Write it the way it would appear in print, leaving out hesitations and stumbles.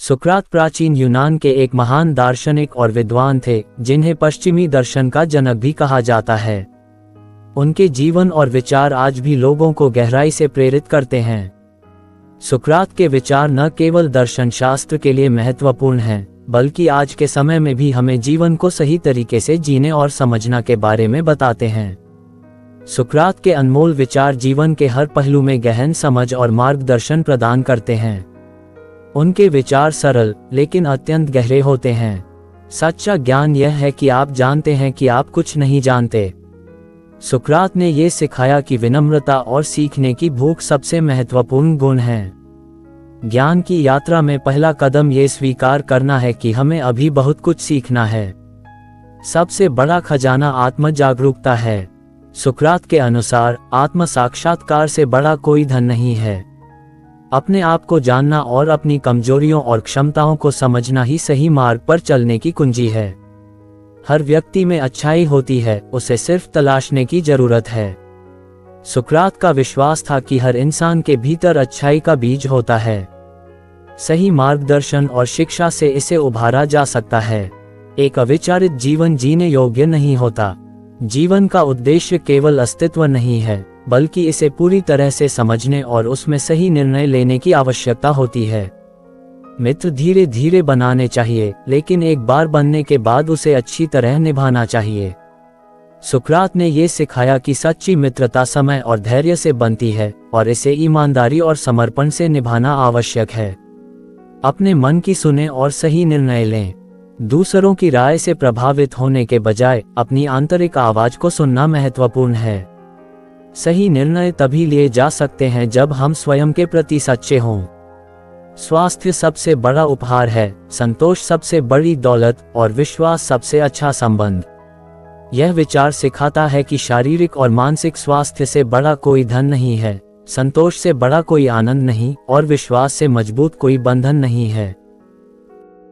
सुकरात प्राचीन यूनान के एक महान दार्शनिक और विद्वान थे, जिन्हें पश्चिमी दर्शन का जनक भी कहा जाता है। उनके जीवन और विचार आज भी लोगों को गहराई से प्रेरित करते हैं। सुकरात के विचार न केवल दर्शन शास्त्र के लिए महत्वपूर्ण हैं, बल्कि आज के समय में भी हमें जीवन को सही तरीके से जीने और समझना के बारे में बताते हैं। सुकरात के अनमोल विचार जीवन के हर पहलू में गहन समझ और मार्गदर्शन प्रदान करते हैं। उनके विचार सरल लेकिन अत्यंत गहरे होते हैं। सच्चा ज्ञान यह है कि आप जानते हैं कि आप कुछ नहीं जानते। सुकरात ने यह सिखाया कि विनम्रता और सीखने की भूख सबसे महत्वपूर्ण गुण हैं। ज्ञान की यात्रा में पहला कदम ये स्वीकार करना है कि हमें अभी बहुत कुछ सीखना है। सबसे बड़ा खजाना आत्म जागरूकता है। सुकरात के अनुसार आत्म साक्षात्कार से बड़ा कोई धन नहीं है। अपने आप को जानना और अपनी कमजोरियों और क्षमताओं को समझना ही सही मार्ग पर चलने की कुंजी है। हर व्यक्ति में अच्छाई होती है, उसे सिर्फ तलाशने की जरूरत है। सुकरात का विश्वास था कि हर इंसान के भीतर अच्छाई का बीज होता है। सही मार्गदर्शन और शिक्षा से इसे उभारा जा सकता है। एक अविचारित जीवन जीने योग्य नहीं होता। जीवन का उद्देश्य केवल अस्तित्व नहीं है, बल्कि इसे पूरी तरह से समझने और उसमें सही निर्णय लेने की आवश्यकता होती है। मित्र धीरे धीरे बनाने चाहिए, लेकिन एक बार बनने के बाद उसे अच्छी तरह निभाना चाहिए। सुकरात ने यह सिखाया कि सच्ची मित्रता समय और धैर्य से बनती है और इसे ईमानदारी और समर्पण से निभाना आवश्यक है। अपने मन की सुने और सही निर्णय लें। दूसरों की राय से प्रभावित होने के बजाय अपनी आंतरिक आवाज को सुनना महत्वपूर्ण है। सही निर्णय तभी लिए जा सकते हैं जब हम स्वयं के प्रति सच्चे हों। स्वास्थ्य सबसे बड़ा उपहार है, संतोष सबसे बड़ी दौलत और विश्वास सबसे अच्छा संबंध। यह विचार सिखाता है कि शारीरिक और मानसिक स्वास्थ्य से बड़ा कोई धन नहीं है, संतोष से बड़ा कोई आनंद नहीं और विश्वास से मजबूत कोई बंधन नहीं है।